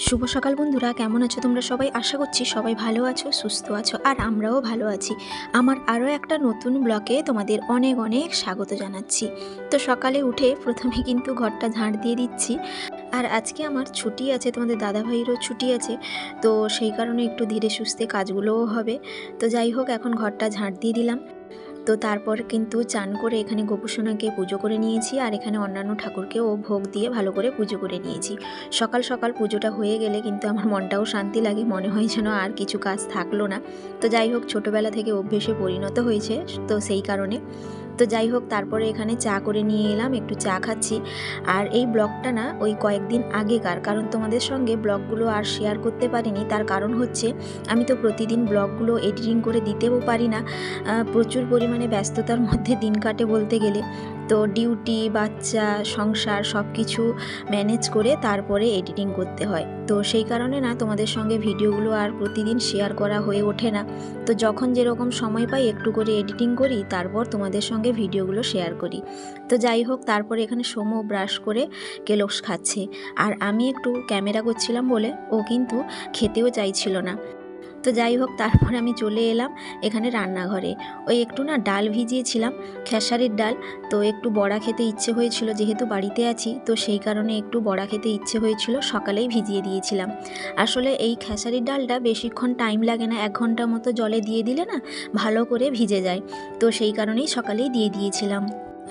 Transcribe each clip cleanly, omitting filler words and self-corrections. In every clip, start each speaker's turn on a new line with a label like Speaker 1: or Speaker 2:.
Speaker 1: শুভ সকাল বন্ধুরা, কেমন আছো তোমরা সবাই? আশা করছি সবাই ভালো আছো, সুস্থ আছো, আর আমরাও ভালো আছি। আমার আরও একটা নতুন ব্লগে তোমাদের অনেক অনেক স্বাগত জানাচ্ছি। তো সকালে উঠে প্রথমে কিন্তু ঘরটা ঝাড় দিয়ে দিচ্ছি। আর আজকে আমার ছুটি আছে, তোমাদের দাদাভাইয়েরও ছুটি আছে, তো সেই কারণে একটু ধীরে সুস্থে কাজগুলোও হবে। তো যাই হোক, এখন ঘরটা ঝাড় দিয়ে দিলাম। তো তারপর কিন্তু চান করে এখানে গোপুসোনাকে পুজো করে নিয়েছি, আর এখানে অন্যান্য ঠাকুরকেও ভোগ দিয়ে ভালো করে পুজো করে নিয়েছি। সকাল সকাল পুজোটা হয়ে গেলে কিন্তু আমার মনটাও শান্তি লাগে, মনে হয় যেন আর কিছু কাজ থাকলো না। তো যাই হোক, ছোটোবেলা থেকে অভ্যেসে পরিণত হয়েছে, তো সেই কারণে। তো যাই হোক, তারপরে এখানে চা করে নিয়ে এলাম, একটু চা খাচ্ছি। আর এই ব্লগটা না ওই কয়েকদিন আগেকার, কারণ তোমাদের সঙ্গে ব্লগগুলো আর শেয়ার করতে পারিনি। তার কারণ হচ্ছে, আমি তো প্রতিদিন ব্লগগুলো এডিটিং করে দিতেও পারি না, প্রচুর পরিমাণে ব্যস্ততার মধ্যে দিন কাটে বলতে গেলে। তো ডিউটি, বাচ্চা, সংসার সব কিছু ম্যানেজ করে তারপরে এডিটিং করতে হয়। তো সেই কারণে না তোমাদের সঙ্গে ভিডিওগুলো আর প্রতিদিন শেয়ার করা হয়ে ওঠে না। তো যখন যেরকম সময় পাই একটু করে এডিটিং করি, তারপর তোমাদের সঙ্গে ভিডিওগুলো শেয়ার করি। তো যাই হোক, তারপরে এখানে সোমো ব্রাশ করে কেলক্স খাচ্ছে, আর আমি একটু ক্যামেরা করছিলাম বলে ও কিন্তু খেতেও চাইছিল না। তো যাই হোক, তারপরে আমি চলে এলাম এখানে রান্নাঘরে। ওই একটু না ডাল ভিজিয়েছিলাম, খেসারির ডাল। তো একটু বড়া খেতে ইচ্ছে হয়েছিল, যেহেতু বাড়িতে আছি, তো সেই কারণে একটু বড়া খেতে ইচ্ছে হয়েছিল, সকালেই ভিজিয়ে দিয়েছিলাম। আসলে এই খেসারির ডালটা বেশিক্ষণ টাইম লাগে না, 1 ঘন্টা মতো জলে দিয়ে দিলে না ভালো করে ভিজে যায়। তো সেই কারণেই সকালেই দিয়ে দিয়েছিলাম।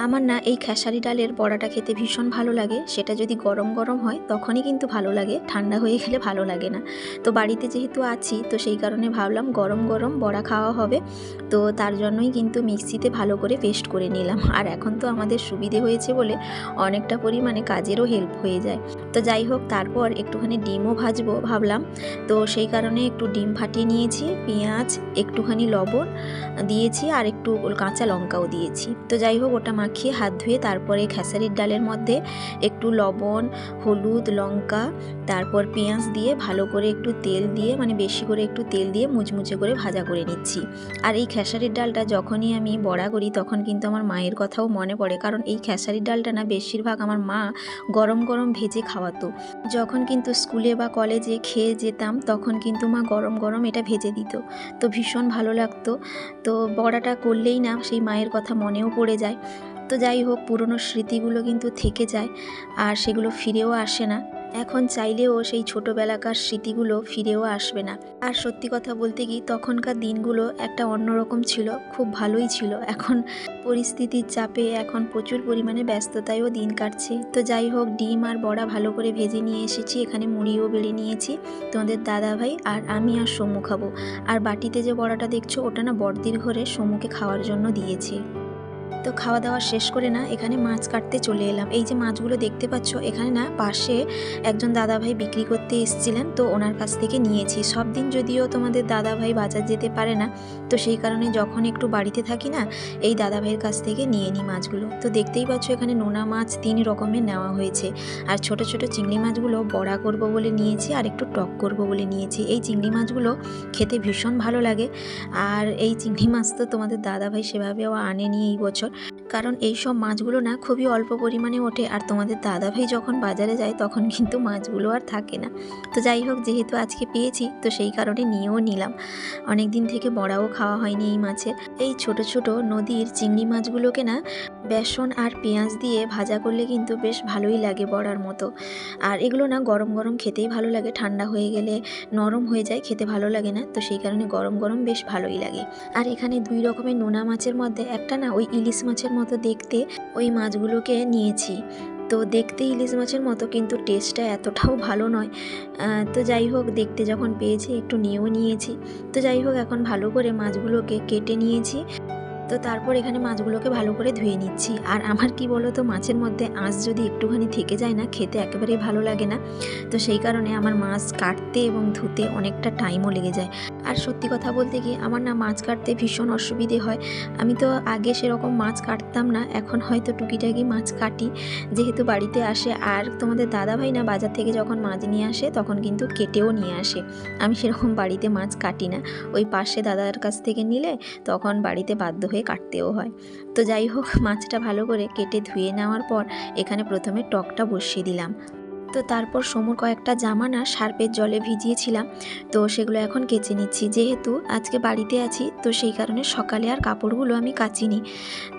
Speaker 1: আমার না এই খেসারি ডালের বড়াটা খেতে ভীষণ ভালো লাগে। সেটা যদি গরম গরম হয় তখনই কিন্তু ভালো লাগে, ঠান্ডা হয়ে গেলে ভালো লাগে না। তো বাড়িতে যেহেতু আছি, তো সেই কারণে ভাবলাম গরম গরম বড়া খাওয়া হবে। তো তার জন্যই কিন্তু মিক্সিতে ভালো করে পেস্ট করে নিলাম। আর এখন তো আমাদের সুবিধে হয়েছে বলে অনেকটা পরিমাণে কাজেরও হেল্প হয়ে যায়। তো যাই হোক, তারপর একটুখানি ডিমও ভাজবো ভাবলাম। তো সেই কারণে একটু ডিম ফাটিয়ে নিয়েছি, পেঁয়াজ, একটুখানি লবণ দিয়েছি, আর একটু কাঁচা লঙ্কাও দিয়েছি। তো যাই হোক, ওটা মাখিয়ে হাত ধুয়ে তারপরে খেসারির ডালের মধ্যে একটু লবণ, হলুদ, লঙ্কা, তারপর পেঁয়াজ দিয়ে ভালো করে একটু তেল দিয়ে, মানে বেশি করে একটু তেল দিয়ে মুচমুচে করে ভাজা করে নিচ্ছি। আর এই খেসারির ডালটা যখনই আমি বড়া করি তখন কিন্তু আমার মায়ের কথাও মনে পড়ে, কারণ এই খেসারির ডালটা না বেশিরভাগ আমার মা গরম গরম ভেজে খাওয়াতো। যখন কিন্তু স্কুলে বা কলেজে খেয়ে যেতাম তখন কিন্তু মা গরম গরম এটা ভেজে দিত, তো ভীষণ ভালো লাগতো। তো বড়াটা করলেই না সেই মায়ের কথা মনেও পড়ে যায়। তো যাই হোক, পুরনো স্মৃতিগুলো কিন্তু থেকে যায়, আর সেগুলো ফিরেও আসে না। এখন চাইলেও সেই ছোটোবেলাকার স্মৃতিগুলো ফিরেও আসবে না। আর সত্যি কথা বলতে কি, তখনকার দিনগুলো একটা অন্যরকম ছিল, খুব ভালোই ছিল। এখন পরিস্থিতির চাপে এখন প্রচুর পরিমাণে ব্যস্ততায়ও দিন কাটছে। তো যাই হোক, ডিম আর বড়া ভালো করে ভেজে নিয়ে এসেছি, এখানে মুড়িও বেড়ে নিয়েছি। তোমাদের দাদাভাই আর আমি আর সমু খাবো। আর বাটিতে যে বড়াটা দেখছো, ওটা না বড়দির ঘরে সমুকে খাওয়ার জন্য দিয়েছি। তো খাওয়া দাওয়া শেষ করে না এখানে মাছ কাটতে চলে এলাম। এই যে মাছগুলো দেখতে পাচ্ছ, এখানে না পাশে একজন দাদাভাই বিক্রি করতে এসেছিলেন, তো ওনার কাছ থেকে নিয়েছি। সব দিন যদিও তোমাদের দাদাভাই বাজার যেতে পারে না, তো সেই কারণে যখন একটু বাড়িতে থাকি না, এই দাদাভাইয়ের কাছ থেকে নিয়ে নিই মাছগুলো। তো দেখতেই পাচ্ছ, এখানে নোনা মাছ 3 রকমের নেওয়া হয়েছে, আর ছোট ছোট চিংড়ি মাছগুলো বড়া করব বলে নিয়েছি, আর একটু টক করব বলে নিয়েছি। এই চিংড়ি মাছগুলো খেতে ভীষণ ভালো লাগে। আর এই চিংড়ি মাছ তো তোমাদের দাদাভাই সেভাবেও আনেনি এই বছর, কারণ এই সব মাছগুলো না খুবই অল্প পরিমাণে ওঠে, আর তোমাদের দাদাভাই যখন বাজারে যায় তখন কিন্তু মাছগুলো আর থাকে না। তো যাই হোক, যেহেতু আজকে পেয়েছি তো সেই কারণে নিয়েও নিলাম। অনেক দিন থেকে বড়াও খাওয়া হয়নি এই মাছের। এই ছোট ছোট নদীর চিংড়ি মাছগুলোকে না বেসন আর পেঁয়াজ দিয়ে ভাজা করলে কিন্তু বেশ ভালোই লাগে বড়ার মতো। আর এগুলো না গরম গরম খেতেই ভালো লাগে, ঠান্ডা হয়ে গেলে নরম হয়ে যায়, খেতে ভালো লাগে না। তো সেই কারণে গরম গরম বেশ ভালোই লাগে। আর এখানে 2 রকমের নোনা মাছের মধ্যে একটা না ওই ইলিশ মাছের মতো দেখতে, ওই মাছগুলোকে নিয়েছি। তো দেখতে ইলিশ মাছের মতো, কিন্তু টেস্টটা এতটাও ভালো নয়। তো যাই হোক, দেখতে যখন পেয়েছি একটু নিয়েও নিয়েছি। তো যাই হোক, এখন ভালো করে মাছগুলোকে কেটে নিয়েছি। তো তারপর এখানে মাছগুলোকে ভালো করে ধুয়ে নিচ্ছি। আর আমার কি বলো তো, মাছের মধ্যে আঁশ যদি একটুখানি থেকে যায় না, খেতে একেবারেই ভালো লাগে না। তো সেই কারণে আমার মাছ কাটতে এবং ধুতে অনেকটা টাইমও লেগে যায়। আর সত্যি কথা বলতে কি, আমার না মাছ কাটতে ভীষণ অসুবিধে হয়। আমি তো আগে সেরকম মাছ কাটতাম না, এখন হয়তো টুকিটাকি মাছ কাটি যেহেতু বাড়িতে আসে। আর তোমাদের দাদাভাই না বাজার থেকে যখন মাছ নিয়ে আসে তখন কিন্তু কেটেও নিয়ে আসে। আমি সেরকম বাড়িতে মাছ কাটি না, ওই পাশে দাদার কাছ থেকে নিলে তখন বাড়িতে বাধ্য হয়ে কাটতেও হয়। তো যাই হোক, মাছটা ভালো করে কেটে ধুয়ে নেওয়ার পর এখানে প্রথমে টকটা বসিয়ে দিলাম। তো তারপর সমুর কয়েকটা জামা না সার্ফের জলে ভিজিয়েছিলাম, তো সেগুলো এখন কেচে নিচ্ছি। যেহেতু আজকে বাড়িতে আছি তো সেই কারণে সকালে আর কাপড়গুলো আমি কাচিনি।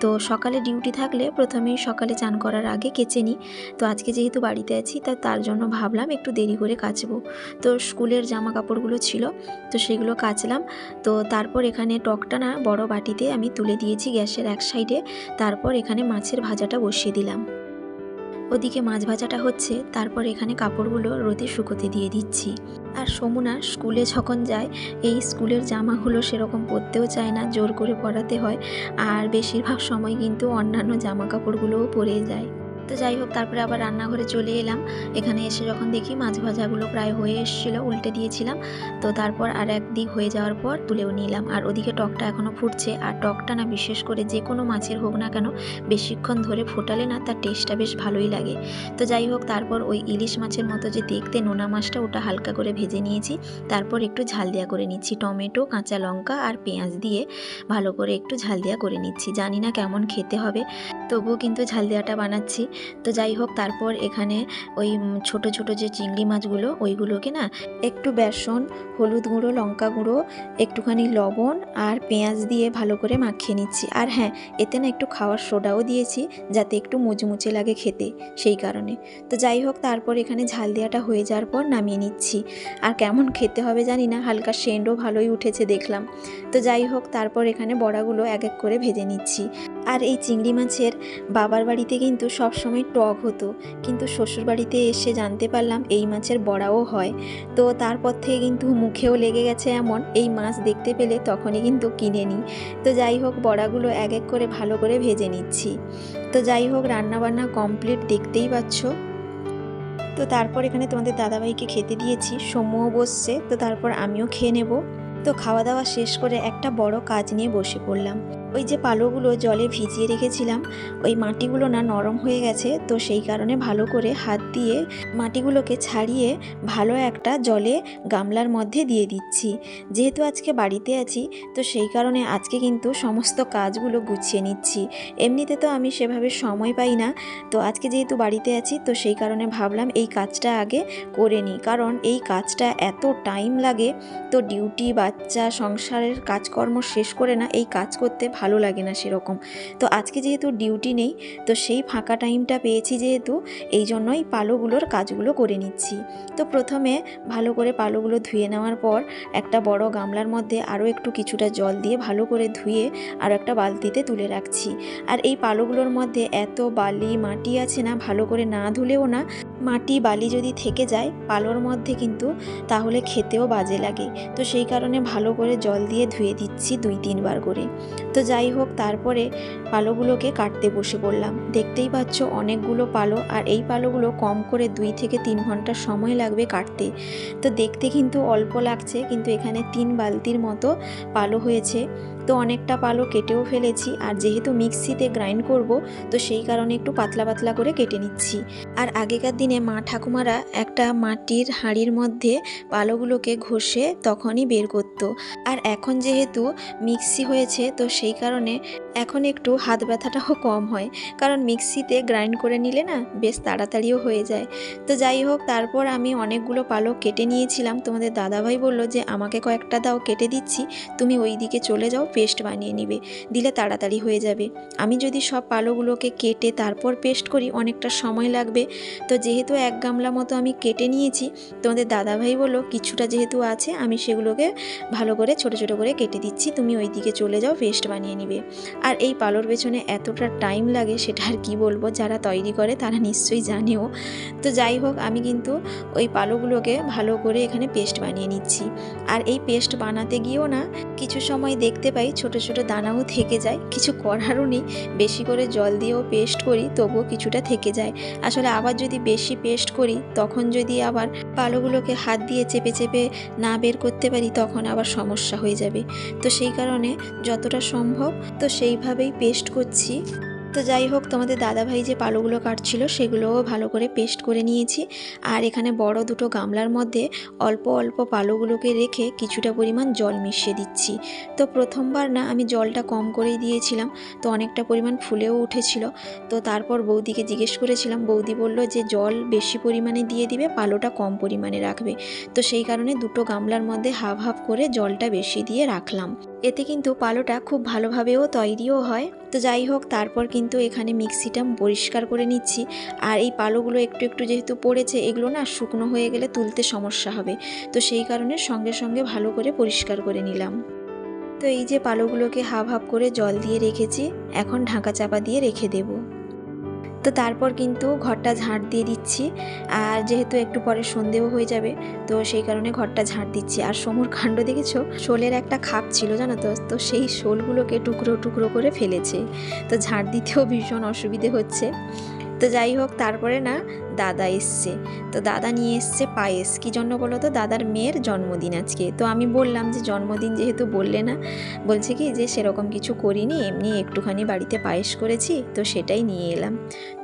Speaker 1: তো সকালে ডিউটি থাকলে প্রথমেই সকালে চান করার আগে কেচে নিই। তো আজকে যেহেতু বাড়িতে আছি তার জন্য ভাবলাম একটু দেরি করে কাচবো। তো স্কুলের জামা কাপড়গুলো ছিল তো সেগুলো কাচলাম। তো তারপর এখানে টকটা না বড় বাটিতে আমি তুলে দিয়েছি গ্যাসের এক সাইডে। তারপর এখানে মাছের ভাজাটা বসিয়ে দিলাম। ওদিকে মাছ ভাজাটা হচ্ছে, তারপর এখানে কাপড়গুলো রোদে শুকোতে দিয়ে দিচ্ছি। আর সমুনা স্কুলে যখন যায় এই স্কুলের জামাগুলো সেরকম পরতেও চায় না, জোর করে পরাতে হয়। আর বেশিরভাগ সময় কিন্তু অন্যান্য জামা কাপড়গুলোও পরে যায়। তো যাই হোক, তারপরে আবার রান্নাঘরে চলে এলাম। এখানে এসে যখন দেখি মাছ ভাজাগুলো প্রায় হয়ে এসেছিলো, উল্টে দিয়েছিলাম। তো তারপর আর এক দিক হয়ে যাওয়ার পর তুলেও নিলাম। আর ওদিকে টকটা এখনও ফুটছে। আর টকটা না বিশেষ করে যে কোনো মাছের হোক না কেন বেশিক্ষণ ধরে ফোটালে না তার টেস্টটা বেশ ভালোই লাগে। তো যাই হোক, তারপর ওই ইলিশ মাছের মতো যে দেখতে নোনা মাছটা ওটা হালকা করে ভেজে নিয়েছি। তারপর একটু ঝাল দেওয়া করে নিচ্ছি, টমেটো, কাঁচা লঙ্কা আর পেঁয়াজ দিয়ে ভালো করে একটু ঝাল দেওয়া করে নিচ্ছি। জানি না কেমন খেতে হবে, তবুও কিন্তু ঝাল দেওয়াটা বানাচ্ছি। তো যাই হোক, তারপর এখানে ওই ছোট ছোট যে চিংড়ি মাছগুলো ওইগুলোকে না একটু বেসন, হলুদ গুঁড়ো, লঙ্কা গুঁড়ো, একটুখানি লবণ আর পেঁয়াজ দিয়ে ভালো করে মাখিয়ে নিচ্ছি। আর হ্যাঁ, এতে না একটু খাওয়ার সোডাও দিয়েছি যাতে একটু মুচমুচে লাগে খেতে, সেই কারণে। তো যাই হোক, তারপর এখানে ঝাল দেওয়াটা হয়ে যাওয়ার পর নামিয়ে নিচ্ছি। আর কেমন খেতে হবে জানি না, হালকা সেন্টও ভালোই উঠেছে দেখলাম। তো যাই হোক, তারপর এখানে বড়াগুলো এক এক করে ভেজে নিচ্ছি। আর এই চিংড়ি মাছের বাবার বাড়িতে কিন্তু সবসময় টক হতো, কিন্তু শ্বশুর বাড়িতে এসে জানতে পারলাম এই মাছের বড়াও হয়। তো তারপর থেকে কিন্তু মুখেও লেগে গেছে এমন, এই মাছ দেখতে পেলে তখনই কিন্তু কিনে নিই। তো যাই হোক, বড়াগুলো এক এক করে ভালো করে ভেজে নিচ্ছি। তো যাই হোক, রান্নাবান্না কমপ্লিট, দেখতেই পাচ্ছ। তো তারপর এখানে তোমাদের দাদাভাইকে খেতে দিয়েছি, সমুও বসছে। তো তারপর আমিও খেয়ে নেব। তো খাওয়া দাওয়া শেষ করে একটা বড় কাজ নিয়ে বসে পড়লাম। ওই যে পালোগুলো জলে ভিজিয়ে রেখেছিলাম, ওই মাটিগুলো না নরম হয়ে গেছে। তো সেই কারণে ভালো করে হাত দিয়ে মাটিগুলোকে ছাড়িয়ে ভালো একটা জলে গামলার মধ্যে দিয়ে দিচ্ছি। যেহেতু আজকে বাড়িতে আছি তো সেই কারণে আজকে কিন্তু সমস্ত কাজগুলো গুছিয়ে নিচ্ছি। এমনিতে তো আমি সেভাবে সময় পাই না, তো আজকে যেহেতু বাড়িতে আছি তো সেই কারণে ভাবলাম এই কাজটা আগে করে নিই। কারণ এই কাজটা এত টাইম লাগে, তো ডিউটি, বাচ্চা, সংসারের কাজকর্ম শেষ করে না এই কাজ করতে ভালো লাগে না সেরকম। তো আজকে যেহেতু ডিউটি নেই তো সেই ফাঁকা টাইমটা পেয়েছি যেহেতু, এই জন্যই পালোগুলোর কাজগুলো করে নিচ্ছি। তো প্রথমে ভালো করে পালোগুলো ধুয়ে নেওয়ার পর একটা বড় গামলার মধ্যে আরও একটু কিছুটা জল দিয়ে ভালো করে ধুয়ে আর একটা বালতিতে তুলে রাখছি। আর এই পালোগুলোর মধ্যে এত বালি মাটি আছে না, ভালো করে না ধুলেও না মাটি বালি যদি থেকে যায় পালোর মধ্যে কিন্তু তাহলে খেতেও বাজে লাগে। তো সেই কারণে ভালো করে জল দিয়ে ধুয়ে দিচ্ছি 2-3 বার করে। তো যাই হোক, তারপরে পালোগুলোকে কাটতে বসে পড়লাম। দেখতেই পাচ্ছ অনেকগুলো পালো, আর এই পালোগুলো কম করে 2 থেকে 3 ঘন্টা সময় লাগবে কাটতে। তো দেখতে কিন্তু অল্প লাগছে, কিন্তু এখানে 3 বালতির মতো পালো হয়েছে। তো অনেকটা পালো কেটেও ফেলেছি, আর যেহেতু মিক্সিতে গ্রাইন্ড করব তো সেই কারণে একটু পাতলা পাতলা করে কেটে নিচ্ছি। আর আগেকার দিনে মা ঠাকুমারা একটা মাটির হাঁড়ির মধ্যে পালোগুলোকে ঘষে তখনই বের করতো। আর এখন যেহেতু মিক্সি হয়েছে তো সেই কারণে এখন একটু হাত ব্যথাটাও কম হয়, কারণ মিক্সিতে গ্রাইন্ড করে নিলে না বেশ তাড়াতাড়িও হয়ে যায়। তো যাই হোক, তারপর আমি অনেকগুলো পালো কেটে নিয়েছিলাম। তোমাদের দাদাভাই বলল যে আমাকে কয়েকটা দাও, কেটে দিচ্ছি, তুমি ওই দিকে চলে যাও, পেস্ট বানিয়ে নিবে, দিলে তাড়াতাড়ি হয়ে যাবে। আমি যদি সব পালোগুলোকে কেটে তারপর পেস্ট করি অনেকটা সময় লাগবে। তো যেহেতু 1 গামলা মতো আমি কেটে নিয়েছি, তোমাদের দাদাভাই বলল কিছুটা যেহেতু আছে আমি সেগুলোকে ভালো করে ছোট ছোট করে কেটে দিচ্ছি, তুমি ওই দিকে চলে যাও, পেস্ট বানিয়ে নিবে। আর এই পালোর পেছনে এতটা টাইম লাগে সেটা আর কি বলবো, যারা তৈরি করে তারা নিশ্চয়ই জানেও। তো যাই হোক, আমি কিন্তু ওই পালোগুলোকে ভালো করে এখানে পেস্ট বানিয়ে নিচ্ছি। আর এই পেস্ট বানাতে গিয়েও না কিছু সময় দেখতে পাই ছোট ছোট দানাও থেকে যায়, কিছু করারও নেই, বেশি করে জল দিয়েও পেস্ট করি তবুও কিছুটা থেকে যায়। আসলে আবার যদি বেশি পেস্ট করি তখন যদি আবার পালোগুলোকে হাত দিয়ে চেপে চেপে না বের করতে পারি তখন আবার সমস্যা হয়ে যাবে। তো সেই কারণে যতটা সম্ভব তো সেইভাবেই পেস্ট করছি। তো তো যাই হোক, তোমাদের দাদাভাই যে পালোগুলো কাটছিল সেগুলোও ভালো করে পেস্ট করে নিয়েছি। আর এখানে বড় দুটো গামলার মধ্যে অল্প অল্প পালোগুলোকে রেখে কিছুটা পরিমাণ জল মিশিয়ে দিচ্ছি। তো প্রথমবার না আমি জলটা কম করেই দিয়েছিলাম, তো অনেকটা পরিমাণ ফুলেও উঠেছিল। তো তারপর বৌদিকে জিজ্ঞেস করেছিলাম, বৌদি বলল যে জল বেশি পরিমাণে দিয়ে দিবে, পালোটা কম পরিমাণে রাখবে। তো সেই কারণে দুটো গামলার মধ্যে হাফ হাফ করে জলটা বেশি দিয়ে রাখলাম। এতে কিন্তু পালোটা খুব ভালোভাবেও তৈরিও হয়। তো যাই হোক, তারপর কিন্তু এখানে মিক্সিটা পরিষ্কার করে নিচ্ছি। আর এই পালোগুলো একটু একটু যেহেতু পড়েছে, এগুলো না শুকনো হয়ে গেলে তুলতে সমস্যা হবে, তো সেই কারণে সঙ্গে সঙ্গে ভালো করে পরিষ্কার করে নিলাম। তো এই যে পালোগুলোকে হাফ হাফ করে জল দিয়ে রেখেছি, এখন ঢাকা চাপা দিয়ে রেখে দেব। তো তারপর কিন্তু ঘরটা ঝাঁট দিয়ে দিচ্ছি। আর যেহেতু একটু পরে সন্ধেও হয়ে যাবে, তো সেই কারণে ঘরটা ঝাঁট দিচ্ছি। আর সমুর কাণ্ড দেখেছো, শোলের একটা খাপ ছিল জানো তো, তো সেই শোলগুলোকে টুকরো টুকরো করে ফেলেছে। তো ঝাঁট দিতেও ভীষণ অসুবিধে হচ্ছে। তো যাই হোক, তারপরে না দাদা এসছে। তো দাদা নিয়ে এসছে পায়েস। কী জন্য বলো তো, দাদার মেয়ের জন্মদিন আজকে। তো আমি বললাম যে জন্মদিন যেহেতু বললে না, বলছে কি যে সেরকম কিছু করিনি, এমনি একটুখানি বাড়িতে পায়েস করেছি, তো সেটাই নিয়ে এলাম।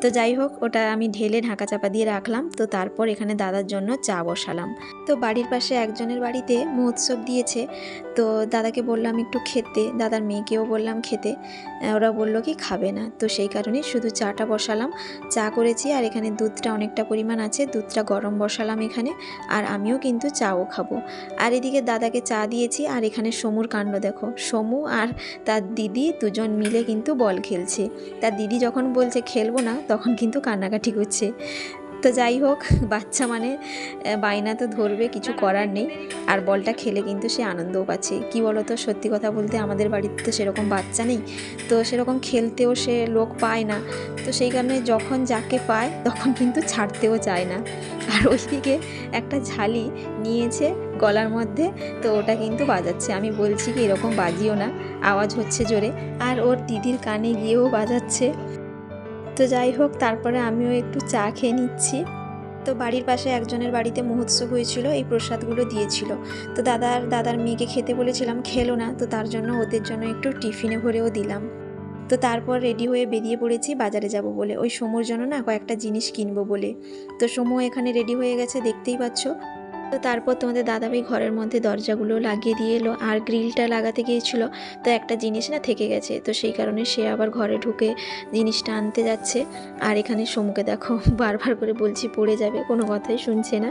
Speaker 1: তো যাই হোক, ওটা আমি ঢেলে ঢাকা চাপা দিয়ে রাখলাম। তো তারপর এখানে দাদার জন্য চা বসালাম। তো বাড়ির পাশে একজনের বাড়িতে মহোৎসব দিয়েছে, তো দাদাকে বললাম একটু খেতে, দাদার মেয়েকেও বললাম খেতে। ওরা বললো কি খাবে না, তো সেই কারণেই শুধু চাটা বসালাম। চা করেছি, আর এখানে দুধটা অনেকটা পরিমাণ আছে, দুধটা গরম বসালাম এখানে। আর আমিও কিন্তু চাও খাবো। আর এদিকে দাদাকে চা দিয়েছি। আর এখানে সমুর কাণ্ড দেখো, সমু আর তার দিদি দুজন মিলে কিন্তু বল খেলছে। তার দিদি যখন বলছে খেলবো না, তখন কিন্তু কান্নাকাটি করছে। তো যাই হোক, বাচ্চা মানে বায়না তো ধরবে, কিছু করার নেই। আর বলটা খেলে কিন্তু সে আনন্দও পাচ্ছে। কি বলো তো, সত্যি কথা বলতে আমাদের বাড়িতে তো সেরকম বাচ্চা নেই, তো সেরকম খেলতেও সে লোক পায় না। তো সেই কারণে যখন যাকে পায় তখন কিন্তু ছাড়তেও চায় না। আর ওইদিকে একটা ঝালি নিয়েছে গলার মধ্যে, তো ওটা কিন্তু বাজাচ্ছে। আমি বলছি কি এরকম বাজিও না, আওয়াজ হচ্ছে জোরে। আর ওর দিদির কানে গিয়েও বাজাচ্ছে। তো যাই হোক, তারপরে আমিও একটু চা খেয়ে নিচ্ছি। তো বাড়ির পাশে একজনের বাড়িতে মহোৎসব হয়েছিল, এই প্রসাদগুলো দিয়েছিল। তো দাদার মেয়েকে খেতে বলেছিলাম, খেলো না, তো তার জন্য ওদের জন্য একটু টিফিনে ভরেও দিলাম। তো তারপর রেডি হয়ে বেরিয়ে পড়েছি বাজারে যাব বলে, ওই সমুর জন্য না কয়েকটা জিনিস কিনবো বলে। তো সমু এখানে রেডি হয়ে গেছে, দেখতেই পাচ্ছ। তো তারপর তোমাদের দাদাভাই ঘরের মধ্যে দরজাগুলো লাগিয়ে দিয়ে এলো, আর গ্রিলটা লাগাতে গিয়েছিল, তো একটা জিনিস না থেকে গেছে, তো সেই কারণে সে আবার ঘরে ঢুকে জিনিসটা আনতে যাচ্ছে। আর এখানে সমুকে দেখো, বারবার করে বলছি পড়ে যাবে, কোনো কথাই শুনছে না।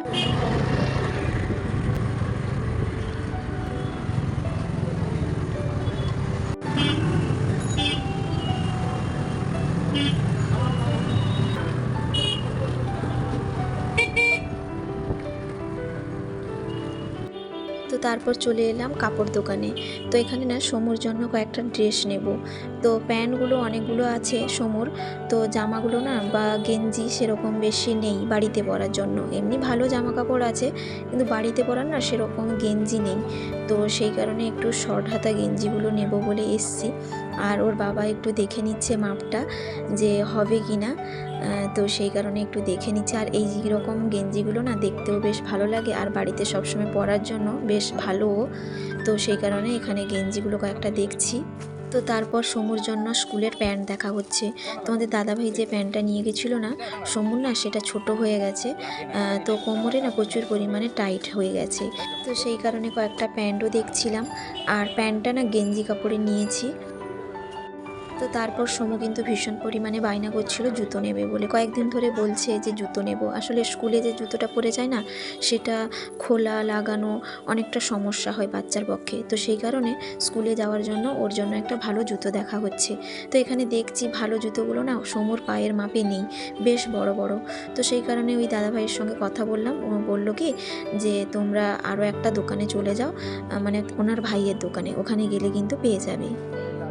Speaker 1: তো তারপর চলে এলাম কাপড় দোকানে। তো এখানে না সমুর জন্য কয়েকটা ড্রেস নেব। তো প্যান্টগুলো অনেকগুলো আছে সমুর, তো জামাগুলো না বা গেঞ্জি সেরকম বেশি নেই বাড়িতে পরার জন্য। এমনি ভালো জামা কাপড় আছে, কিন্তু বাড়িতে পরার না সেরকম গেঞ্জি নেই। তো সেই কারণে একটু শর্ট হাতা গেঞ্জিগুলো নেব বলে এসছি। আর ওর বাবা একটু দেখে নিচ্ছে মাপটা যে হবে কি না, তো সেই কারণে একটু দেখে নিচ্ছে। আর এই রকম গেঞ্জিগুলো না দেখতেও বেশ ভালো লাগে, আর বাড়িতে সবসময় পরার জন্য বেশ ভালো। তো সেই কারণে এখানে গেঞ্জিগুলো কয়েকটা দেখছি। তো তারপর সমুর জন্য স্কুলের প্যান্ট দেখা হচ্ছে। তোমাদের দাদাভাই যে প্যান্টটা নিয়ে গেছিলো না সমুর, না সেটা ছোট হয়ে গেছে, তো কোমরে না প্রচুর পরিমাণে টাইট হয়ে গেছে। তো সেই কারণে কয়েকটা প্যান্টও দেখছিলাম। আর প্যান্টটা না গেঞ্জি কাপড়ে নিয়েছি। তো তারপর সমু কিন্তু ভীষণ পরিমাণে বায়না করছিল জুতো নেবে বলে, কয়েকদিন ধরে বলছে যে জুতো নেব। আসলে স্কুলে যে জুতোটা পরে যায় না, সেটা খোলা লাগানো অনেকটা সমস্যা হয় বাচ্চার পক্ষে। তো সেই কারণে স্কুলে যাওয়ার জন্য ওর জন্য একটা ভালো জুতো দেখা হচ্ছে। তো এখানে দেখছি ভালো জুতোগুলো না সমুর পায়ের মাপে নেই, বেশ বড় বড়। তো সেই কারণে ওই দাদাভাইয়ের সঙ্গে কথা বললাম। ও বললো কি যে তোমরা আরও একটা দোকানে চলে যাও, মানে ওনার ভাইয়ের দোকানে, ওখানে গেলে কিন্তু পেয়ে যাবে।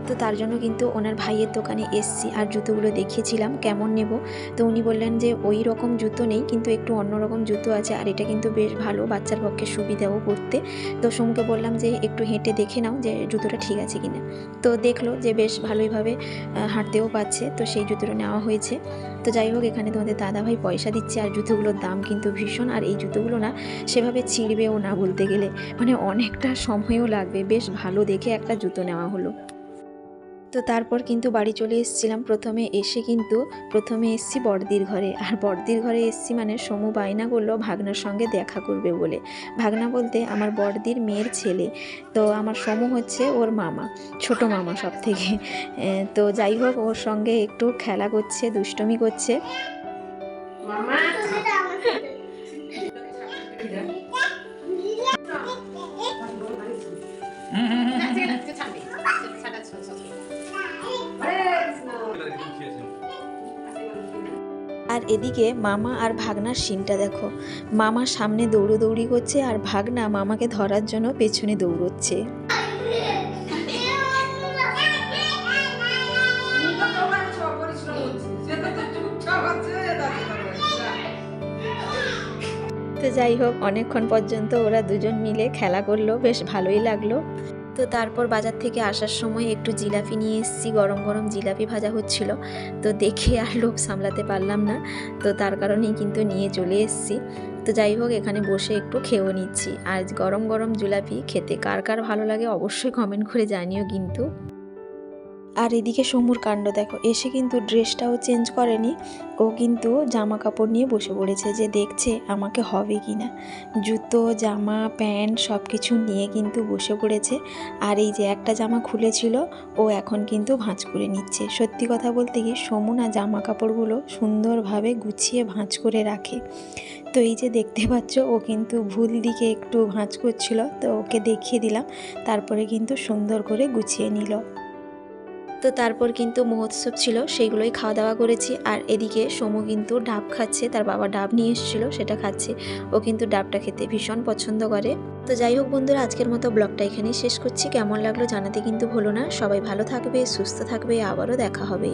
Speaker 1: তো তার জন্য কিন্তু ওনার ভাইয়ের দোকানে এসছি, আর জুতোগুলো দেখিয়েছিলাম কেমন নেব। তো উনি বললেন যে ওই রকম জুতো নেই, কিন্তু একটু অন্যরকম জুতো আছে, আর এটা কিন্তু বেশ ভালো, বাচ্চার পক্ষে সুবিধাও পড়তে। তো সোমকে বললাম যে একটু হেঁটে দেখে নাও যে জুতোটা ঠিক আছে কিনা। তো দেখলো যে বেশ ভালোইভাবে হাঁটতেও পাচ্ছে, তো সেই জুতোটা নেওয়া হয়েছে। তো যাই হোক, এখানে তোমাদের দাদাভাই পয়সা দিচ্ছে, আর জুতোগুলোর দাম কিন্তু ভীষণ। আর এই জুতোগুলো না সেভাবে ছিঁড়বেও না বলতে গেলে, মানে অনেকটা সময়ও লাগবে। বেশ ভালো দেখে একটা জুতো নেওয়া হলো। তো তারপর কিন্তু বাড়ি চলে এসেছিলাম। প্রথমে এসছি বড়দির ঘরে, আর বড়দির ঘরে এসছি মানে সমু বায়না করলো ভাগনার সঙ্গে দেখা করবে বলে। ভাগনা বলতে আমার বড়দির মেয়ের ছেলে, তো আমার সমু হচ্ছে ওর মামা, ছোট মামা সব থেকে। তো যাই হোক, ওর সঙ্গে একটু খেলা করছে, দুষ্টমি করছে। আর এদিকে মামা আর ভাগনার সিনটা দেখো, মামার সামনে দৌড়োদৌড়ি করছে আর ভাগনা মামাকে ধরার জন্য পেছনে দৌড়চ্ছে। তো যাই হোক, অনেকক্ষণ পর্যন্ত ওরা দুজন মিলে খেলা করলো, বেশ ভালোই লাগলো। তো তারপর বাজার থেকে আসার সময় একটু জিলাপি নিয়ে এসেছি, গরম গরম জিলাপি ভাজা হচ্ছিল। তো দেখে আর লোভ সামলাতে পারলাম না, তো তার কারণেই কিন্তু নিয়ে চলে এসেছি। তো যাই হোক, এখানে বসে একটু খেয়েও নিচ্ছি। আর গরম গরম জিলাপি খেতে কার কার ভালো লাগে অবশ্যই কমেন্ট করে জানিও কিন্তু। আর এদিকে সমুর কাণ্ড দেখো, এসে কিন্তু ড্রেসটাও চেঞ্জ করেনি, ও কিন্তু জামা কাপড় নিয়ে বসে পড়েছে যে দেখছে আমাকে হবে কি না। জুতো, জামা, প্যান্ট সব কিছু নিয়ে কিন্তু বসে পড়েছে। আর এই যে একটা জামা খুলেছিল, ও এখন কিন্তু ভাঁজ করে নিচ্ছে। সত্যি কথা বলতে কি, সমু না জামা কাপড়গুলো সুন্দরভাবে গুছিয়ে ভাঁজ করে রাখে। তো এই যে দেখতে পাচ্ছ, ও কিন্তু ভুল দিকে একটু ভাঁজ করছিল, তো ওকে দেখিয়ে দিলাম, তারপরে কিন্তু সুন্দর করে গুছিয়ে নিল। তো তারপর কিন্তু মহোৎসব ছিল, সেইগুলোই খাওয়া দাওয়া করেছি। আর এদিকে সমু কিন্তু ডাব খাচ্ছে, তার বাবা ডাব নিয়ে এসেছিলো, সেটা খাচ্ছে। ও কিন্তু ডাবটা খেতে ভীষণ পছন্দ করে। তো যাই হোক বন্ধুরা, আজকের মতো ব্লগটা এখানেই শেষ করছি। কেমন লাগলো জানাতে কিন্তু ভুলো না। সবাই ভালো থাকবে, সুস্থ থাকবে, আবারও দেখা হবে।